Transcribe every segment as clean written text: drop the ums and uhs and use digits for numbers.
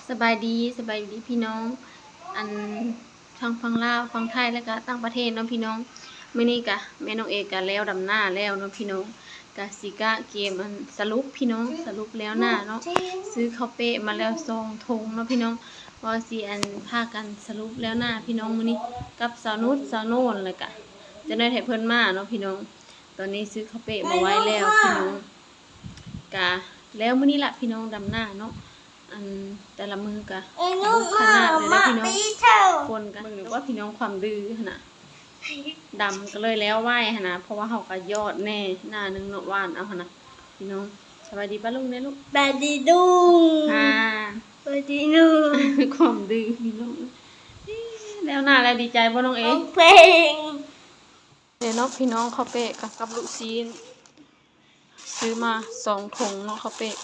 สบายดีพี่น้องอันทางฝั่งลาวฝั่งไทยแล้วก็ต่างประเทศเนาะพี่น้องมื้อนี้ก็แม่น้องเอกก็แล้วดำหน้าแล้วเนาะพี่น้องก็สิกะเกมอันสรุปพี่น้องสรุปแล้วหน้าเนาะซื้อข้าวเป๊ะมาแล้ว2ถุงเนาะพี่น้องว่าสิอันพากันสรุปแล้วหน้าพี่น้องมื้อนี้กับสาวนุชสาวโน่นแล้วก็จะได้ให้เพิ่นมาเนาะพี่น้องตอนนี้ซื้อข้าวเป๊ะมาไว้แล้วพี่น้องก็แล้วมื้อนี้ล่ะพี่น้องดำหน้าเนาะอันแต่ละมือกะขนาดเลยนะพี่น้องคนกันหรือว่าพี่น้องความดื้อขนาดดำก็เลยแล้วไหวขนาดเพราะว่าเขาก็ยอดแน่หน้านึงเนาะว่านเอาขนาดพี่น้องสวัสดีป้าลุงเนี่ยลูกสวัสดีลุงสวัสดีลุงความดื้อพี่น้องแล้วหน้าแล้วดีใจป่ะน้องเอ๋เพลงเดี๋ยวเนาะพี่น้องข้าวเป๊ะกับลูกซีนซื้อมา2ถุงเนาะข้าวเป๊ะ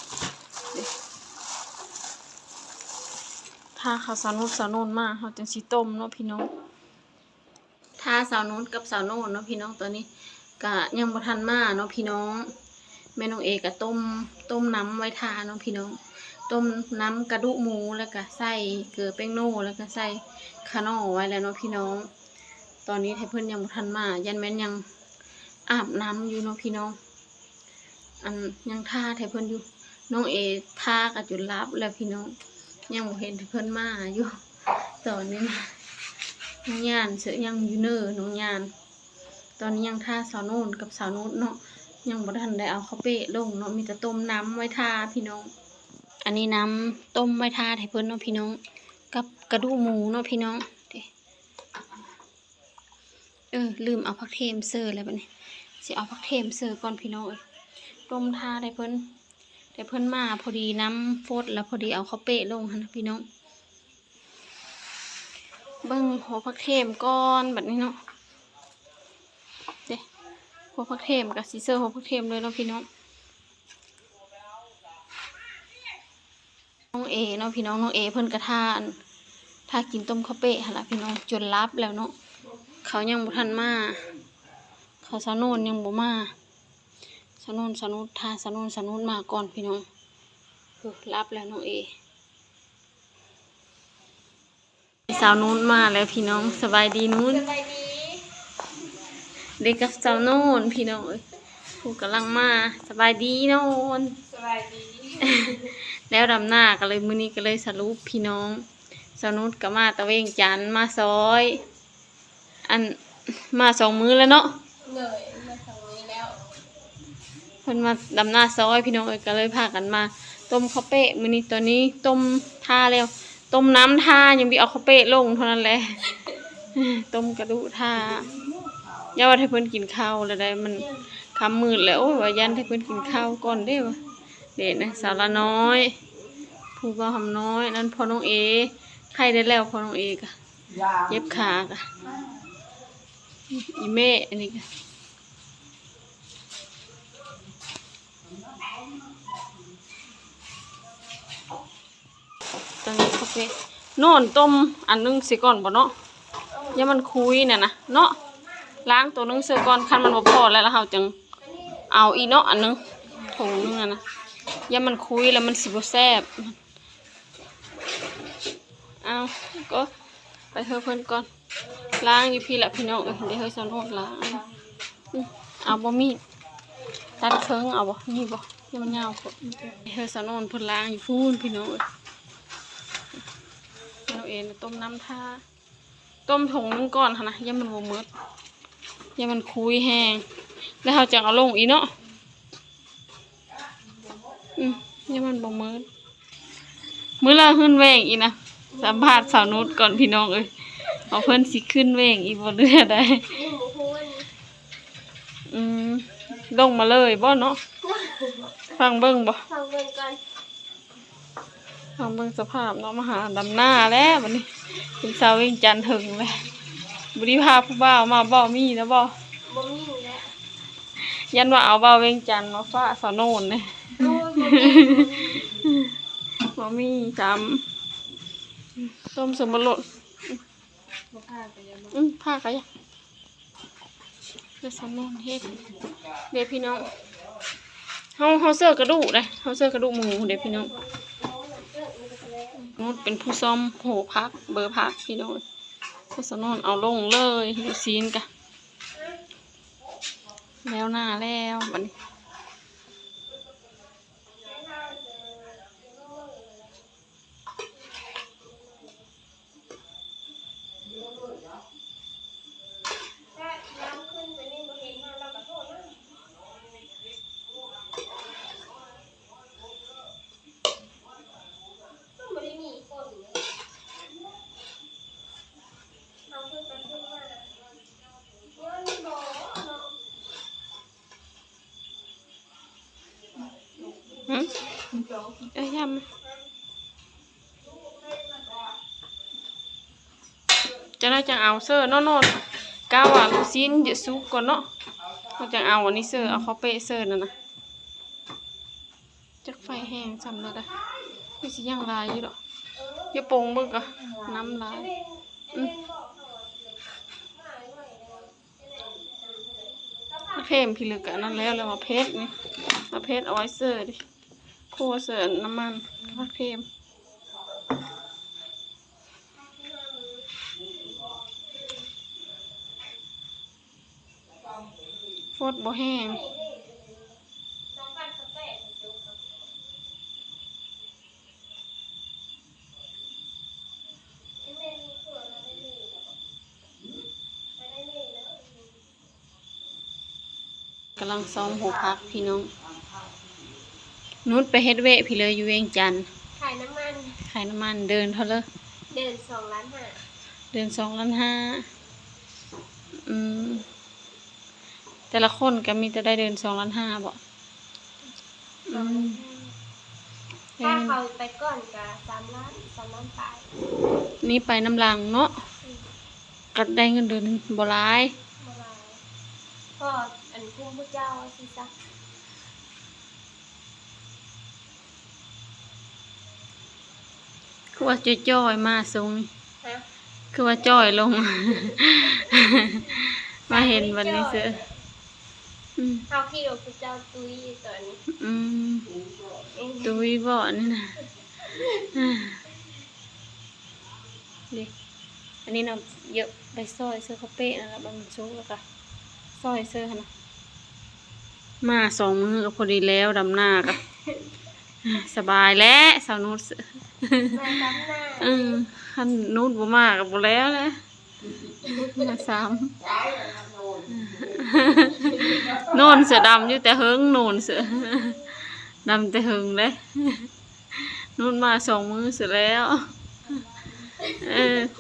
ถ้าเขาสาวนุ่นมาเขาจังสิต้มเนาะพี่น้องถ้าสาวนุ่นกับสาวโน่นเนาะพี่น้องตอนนี้ก็ยังบ่ทันมาเนาะพี่น้องแม่น้องเอกก็ต้มน้ำไว้ทาเนาะพี่น้องต้มน้ำกระดูกหมูแล้วก็ใส่เกลือแป้งโน่แล้วก็ใส่คาโน่ไว้แล้วเนาะพี่น้องตอนนี้ให้เพิ่นยังบ่ทันมายันแม่นยังอาบน้ำอยู่เนาะพี่น้องอันยังท่าให้เพิ่นอยู่น้องเอท่าก็จุดลับแล้วพี่น้องยังบ่เห็นเพิ่นมาอยู่ตอนนี้นะน้องยานเสือยังอยู่เนอน้องยานตอนนี้ยังท่าสาวโน่นกับสาวนุชเนาะยังบ่ทันได้เอาข้าวเป๊ะลงเนาะมีแต่ต้มน้ำไว้ทาพี่น้องอันนี้น้ำต้มไว้ทาให้เพิ่นเนาะพี่น้องกับกระดูกหมูเนาะพี่น้องลืมเอาผักเทมเสิร์ฟแล้วบัดนี้สิเอาผักเทมเสิร์ฟก่อนพี่น้องต้มทาให้เพิ่นแต่เพิ่นมาพอดีน้ำฟดแล้วพอดีเอาข้าวเป๊ะลงนะพี่น้องเบิ่งหัวผักเทมก้อนแบบนี้เนาะเด้หัวผักเทมกับซีเซอร์หัวผักเทมเลยเนาะพี่น้องน้องเอเนาะพี่น้องน้องเอเพิ่นกระทานถ้ากินต้มข้าวเป๊ะหั่นล่ะพี่น้องจนรับแล้วเนาะเขายังบ่ทันมาเขาสาวโน่นยังบ่มาสนุนท่าสนุนมาก่อนพี่น้องรับแล้วน้องเอสาวนุนมาแล้วพี่น้องสบายดีนุนเด็กกับสาวโน่นพี่น้องผู้กำลังมาสบายดีโน่นสบายดี แล้วดำหน้าก็เลยมื้อนี้ก็เลยสรุปพี่น้องสาวนุนก็มาตะเวงจันทร์มาซอยอันมา2 มื้อแล้วเนาะเลยมาทางนี้แล้วเพิ่นมาดำหน้าซอยพี่น้องก็เลยพากันมาต้มข้าวเป๊ะมื้อนี้ตอนนี้ต้มท่าแล้วต้มน้ำท่ายังมีเอาข้าวเป๊ะลงเท่านั้นแหละต้มกระดูกท่าอย่าว่าให้เพิ่นกินข้าวแล้วได้มันค่ำมืดแล้วว่ายันให้เพิ่นกินข้าวก่อนเด้อว่าเด็ดนะสาวละน้อยผู้บ่าวหำน้อยนั่นพ่อน้องเอไข้ได้แล้วพ่อน้องเอก็เจ็บขาก็อีเม่อันนี้ก็ตอนนี้ข้าวเป๊ะโน่นต้มอันนึงสิก่อนบ่เนาะอย่ามันคุยน่ะนะเนาะล้างตัวนึงเสียก่อนคันมันบ่พอแล้วเฮาจึงเอาอีเนาะอันนึงถุงนึงนะอย่ามันคุยแล้วมันสิบ่แซ่บเอาก็ไปเฮาเพิ่นก่อนล้างอยู่พี่ละพี่น้องเดี๋ยวเฮาสอนโน่นล้างเอาบ่มีตัดเคิงเอาบ่นี่บ่ที่มันยาวกว่าเฮาสอนโน่นเพิ่นล้างอยู่พูนพี่น้องเราเองต้มน้ำท่าต้มถุงนึงก่อนค่ะนะอย่ามันบ่มืดอย่ามันคุยแห้งแล้วเราจะเอาลงอีเนาะอย่ามันบ่มืดมื้อละขึ้นเวงอีนะสัมภาษณ์สาวนุชก่อนพี่น้องเอาเพิ่นสิขึ้นเวงอีบ่เรื่อได้ลงมาเลยบ่เนาะฟังเบิ่งบ่ฟังเบิ่งก่อนฟังเบิ่งสภาพเนาะมาหาดำหน้าแล้วบัดนี้เป็นสาวเวียงจันทน์ถึงเลยบ่ได้พาผู้บ่าวมาบ่มีแล้วบ่มีแล้วยันว่าเอาบ่าวเวียงจันทน์มาฟ้าสาวโน่นเด้บ่มีจำต้มสมรสบ่พาไปยังผ้าก็ยังเดี๋ยวสาวโน่นเฮ็ดเดี๋ยวพี่น้องเฮาเสื้อกระดูกเด้เฮาเสื้อกระดูกหมูเดี๋ยวพี่น้อง นุชเป็นผู้ซ่อมโหพักเบอร์พักพี่น้องผู้สนนเอาลงเลยลูกซีนกะแล้วหน้าแล้วบัดนี้เอ้ยยำจะได้จังเอาเสื้อโน่นๆก้าวว่าลูกซีนจะซุกก่อนเนาะเราจังเอาอันนี้เสื้อเอาเขาเปะเสื้อนั่นนะจักไฟแห้งจำได้ได้ไม่สิย่างลายอยู่หรอกอย่าโป่งเบิ่งก็น้ำลายเค็มพี่ลึกอันนั้นแล้วมาเพชรนี่มาเพชรเอาไว้เสื้อดิคั่วเสื้อน้ำมันมาเค็มฟดบ่แห้งกำลังซ้อมหัวพักพี่น้องนุชไปเฮ็ดเวะพี่เลยอยู่เวียงจันทน์ขายน้ำมัน เดินเท่าเลย เดิน2.5 ล้าน เดิน2.5 ล้านแต่ละคนก็มีแต่ได้เดิน2.5 ล้านบ่ถ้าเขาไปก่อนก็3 ล้านปลายนี่ไปน้ำลังเนาะก็ได้เงินเดือนบ่หลายบ่หลายก็อันคุ้มผู้เจ้าสิซะคือว่าจ้อยๆมาทรงนี่ ฮะ คือว่าจ้อยลง มาเห็นวันนี้เสือเฮาคิดว่าผู้เจ้าตุ้ยตอนนี้ตุ้ยบ่นี่นะนี่อันนี้เราเยอะไปซอยเสื้อเขาเป๊ะนะครับมันชุกแล้วก็ซอยเสื้อนะมา2 มื้อก็พอดีแล้วดำหน้าก็สบายแล้วสาวนุชมาซ้ำหน้าคันนุชบ่มาก็บ่แล้วแหละมาซ้ำโน่นเสือดำอยู่แต่เฮิงโน่นเสือดำแต่เฮิงเลยนุชมา2 มื้อเสร็จแล้ว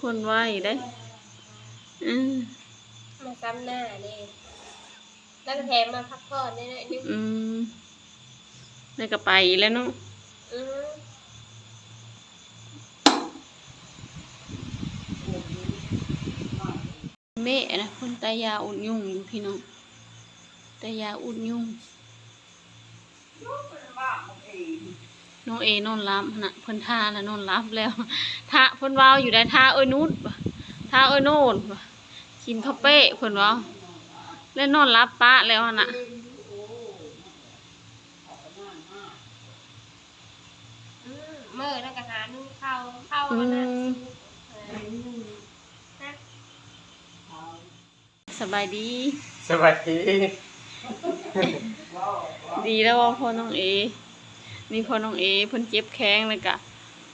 คนไหวได้มาซ้ำหน้านี่แล้วก็แถมมาพักผ่อนได้หน่อยนึงได้ก็ไปแล้วเนาะแม่นะคนตายาอุดยุ่งอยู่พี่น้องตายาอุดยุ่งน้องเอนอนรับนะเพิ่นท่าแล้วนอนรับแล้วท่าเพิ่นว้าวอยู่ได้ท่านุชท่าโน่นกินข้าวเป๊ะเพิ่นว้าวแล้วนอนรับปะแล้วน่ะเมื่อแล้วก็หานึ่งเข้านะสบายดี ดีแล้วว่าพ่อน้องเอนี่พ่อน้องเอเพิ่นเจ็บแข้งเลยกะ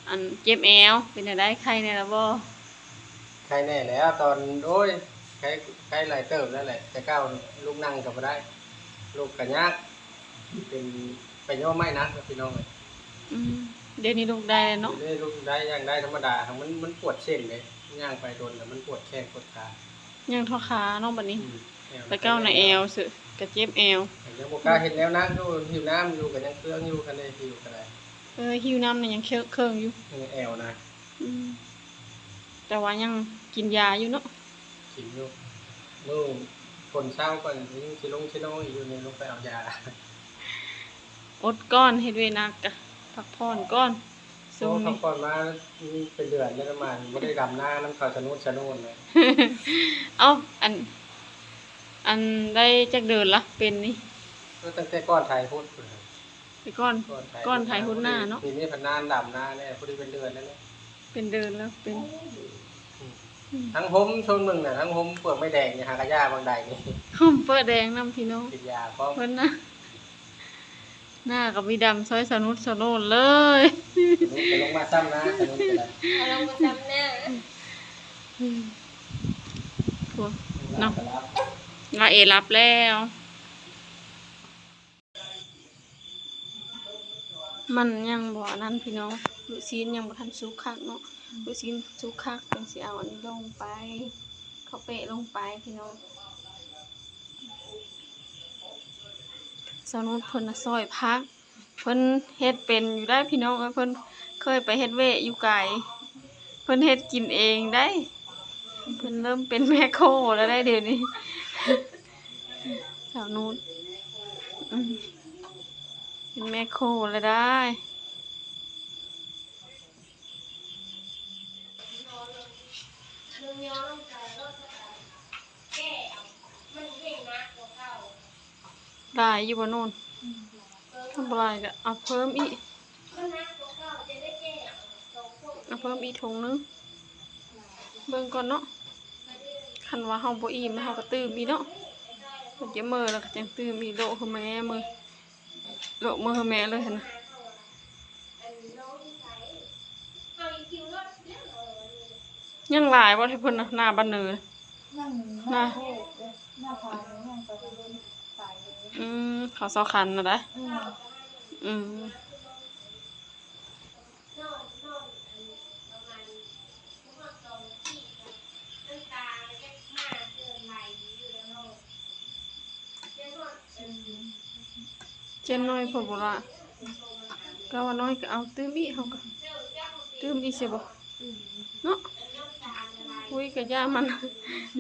อันเจ็บแอวเป็นอะไรไข้แน่ละบ่ใครแน่แล้วตอนโอ้ยใครหลายเติบแล้วแหละแต่ก้าวลูกนั่งก็บ่ได้ลูกก็ยากเป็นไปย่อไม้นะพี่น้องเดี๋ยวนี้ลูกได้แล้วเนาะลูกได้ย่างได้ธรรมดามันปวดเส้นเลยย่างไปโดนแล้วมันปวดแข้งปวดขาย่างท่อขาเนาะบัดนี้ไปก้าวในแอวสึกะเจ็บแอวยังบ่กล้าเฮ็ดแล้วนะดูหิวน้ำอยู่ก็ยังเครื่องอยู่กันได้หิวก็ได้หิวน้ำนี่ยังเครื่องอยู่แอวนะแต่ว่ายังกินยาอยู่เนาะกินอยู่มื้อคนเช้าก่อนยังสิลงอยู่ในลงไปเอายาอดก้อนเฮ็ดเวนักกะพักผ่อนก้อนช่วงพักผ่อนมาเป็นเดือนแล้วประมาณบ่ได้ดำหน้าน้ำขาวชะโนดเลยเอ้าอันได้จักเดือนละเป็นนี่ก็ตั้งแต่ก้อนไทยพุทธไปก้อนไทยพุทธหน้าเนาะทีนี้พันนานดำหน้าเนี่ยพอดีเป็นเดือนแล้วเนี่ย เป็นเดินแล้วเป็น ทั้งผมชนมึงน่ะทั้งผมเปลือกไม่แดงเนี่ยหากระยาบางใดนี่ ห้องเปิดแดงน้ำพี่น้อง กินยาพร้อม เพิ่นนะหน้ากับมีดำซอยสนุดสโนนเลย จะลงมาซ้ำนะจะลงไปได้ เอาลงมาซ้ำหน้า พวกเนาะว่าเอรับแล้ว มันยังบ่นั้นพี่น้องลูกชิ้นยังบ่ทันสุกคักเนาะลูกชิ้นสุกคักจังสิเอาอันนี้ลงไปเขาเปะลงไปพี่น้องสนุนเพิ่นน่ะซอยพักเพิ่นเฮ็ดเป็นอยู่ได้พี่น้องเพิ่นเคยไปเฮ็ดเวะอยู่ไกลเพิ่นเฮ็ดกินเองได้เพิ่นเริ่มเป็นแม่โคแล้วได้เดี๋ยวนี้ สาวนุชเป็นแม่โคแล้วได้ ลุงย้อนลงไปก็แก้มันเพ่งนักกว่าเก่า ได้อยู่บ่โน่นทำอะไรก็เอาเพิ่มอีก มันนักกว่าเก่าจะได้แก้สองพวก เอาเพิ่มอีกถุงนึงเบิ่งก่อนเนาะคันว่าเฮาบ่อิ่มแล้วเฮาก็ตื่มอีกเนาะเพิ่นจะมื้อแล้วก็จังตื่มอีกโลคือแม่มื้อโลมื้อคือแม่เลยหั่นน่ะ อันน้องที่ใส่เอาอีกคิวรถเรื่องยังหลายบ่ที่เพิ่นน่ะหน้าบ้านเนิน นั่งหน้าเทศเลยหน้าพานนั่งไปเล่นสายเลย เขาเซาคันน่ะได้อืม นอนประมาณพวกตรงที่น้ำตาจะมาเกินไหลอยู่แล้วเนาะเจ้าก็ เจนน้อยเพิ่นบ่ล่ะก็ว่าน้อยก็เอาตื่มอีกเฮาก็ตื่มอีกสิบ่เนาะอุ้ยก็ย่ามัน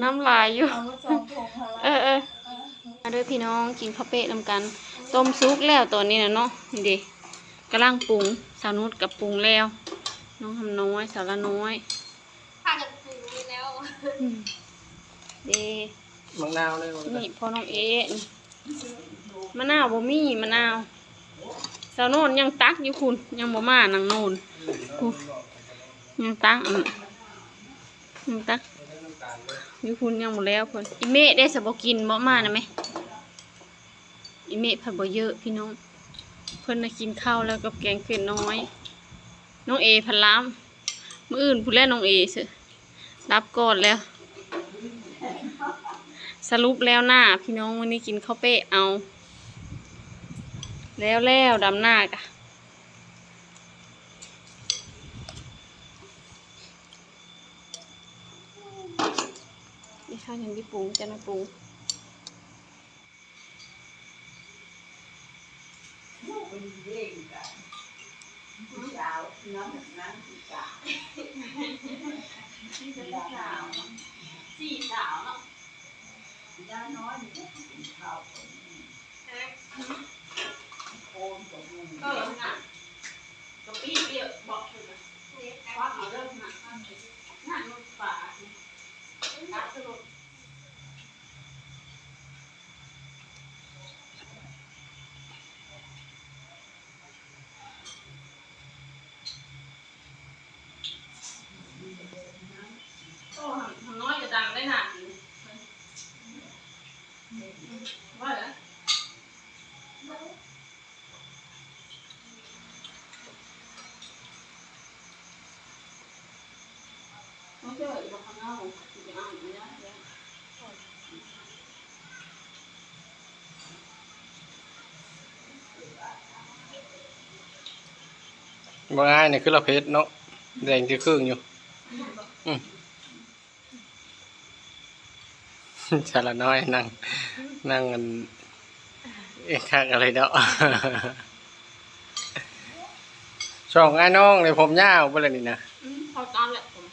น้ำลายอยู่ เอามาจองผงพารา เออมาเด้อพี่น้องกินข้าวเป๊ะนำกันต้มซุกแล้วตอนนี้นะเนาะนี่เด็กกำลังปรุงสาวนุชกับปรุงแล้วน้องทำน้อยสาวละน้อย พากันปรุงไปแล้ว เด้ มังนาวเลย นี่พอน้องเอ๊ะนี่มะนาวบ่มีมะนาวสาวโน่นยังตักอยู่คุณยังบ่มานางโน่นกูยังตักยังตักอยู่คุณยังบ่แล้วเพิ่นอีเมะได้สบ่กินบ่มานะแม่อีเมะผัดบ่เยอะพี่น้องเพิ่นน่ะกินข้าวแล้วกับแกงเผ็ดน้อยน้องเอพันล้ามมื้ออื่นผู้แลน้องเอซื่อรับก่อนแล้ว สรุปแล้วหน้าพี่น้องวันนี้กินข้าวเป๊ะเอาแล้วดำหน้ากะนี่ข้าวยังไม่ปรุงจะมาปรุงสี่สาวเนาะก็หลังอ่ะกะปิเปรี้ยวบอกเถอะว่าเอาเริ่มหนักหน้าลงป่าตัดสรุปก็ทำน้อยจะดังได้หนักว่าเหรอไม่เจออีกบอกข้างนอกจะเอาอย่างนี้นะบ่ง่ายนี่คือเราเพชรเนาะแดงที่ครึ่งอยู่ชาละน้อยนั่งกันเอ๊ะคักอะไรเนาะ ช่องไอ้น้องเลยผมยาวบ่เลยนี่นะ เขาตอนแหละผม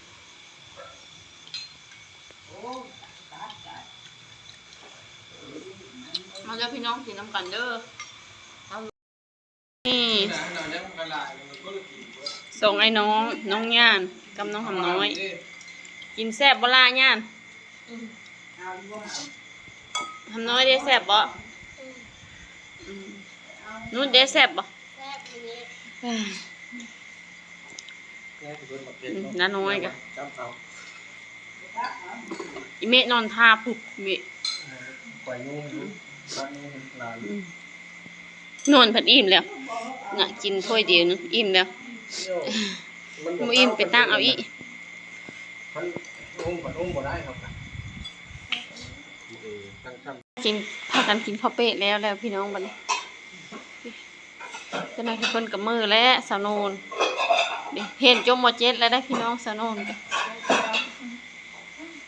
มาเจอพี่น้องกินน้ำกันเด้อนี่ส่งไอ้น้องย่านกับน้องหำน้อย กินแซ่บบ่ล่ะย่านหำน้อยได้แซ่บบ่นู้นได้แซ่บบ่ แซ่บอย่างนี้ เนี่ยเพิ่นบักเก็ต น้าน้อยกะ จำเอา อีเมะนอนท่าพุกเมะ ปล่อยนุ่งอยู่บ้านนุ่งหลาน นอนผัดอิ่มแล้วน่ะกินถ้วยเดียวนึงอิ่มแล้ว บ่อิ่มไปตั้งเอาอีก มันอุ้มบ่ได้ครับตั้งคำ กินพากันกินข้าวเป๊ะแล้วพี่น้องบัดนี้เจ้าหน้าที่เพิ่นกับมือและสาวโนนนี่เห็นจมมอเจ็ดแล้วได้พี่น้องสาวโนน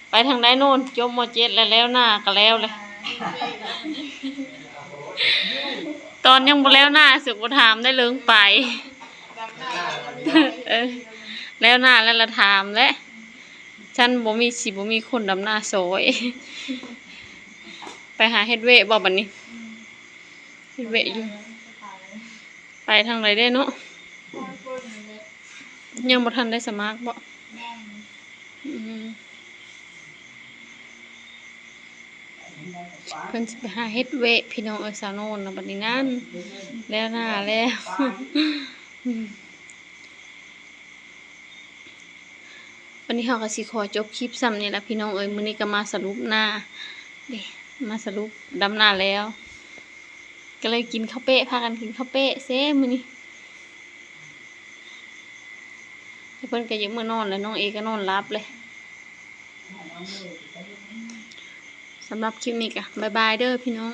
ไปทางใดโน่นจมมอเจ็ดแล้วหน้าก็แล้วเลยตอนยังบ่แล้วหน้าสึกบ่ถามได้เลิงไปเออแล้วหน้าแล้วละถามและฉันบ่มีคนดำหน้าซอยไปหาเฮ็ดเวะบ่บัดนี้เฮ็ดเวะอยู่ไปทางไหนได้เนาะยังบ่ทันได้สมัครบ่เพิ่นสิไปหาเฮ็ดเวะพี่น้องสาวโนนน่ะบัดนี้นั่นแล้วหน้าแล้ววันนี้เฮาก็สิขอจบคลิปซ้ำนี่ล่ะพี่น้องมื้อนี้ก็มาสรุปหน้านี่มาสรุปดำหน้าแล้วก็เลยกินข้าวเป๊ะพากันกินข้าวเป๊ะเซ่มื้อนี้เพิ่นก็ยังมื้อนอนแล้วน้องเอก็นอนหลับเลยสำหรับคลิปนี้ก็บ๊ายบายเด้อพี่น้อง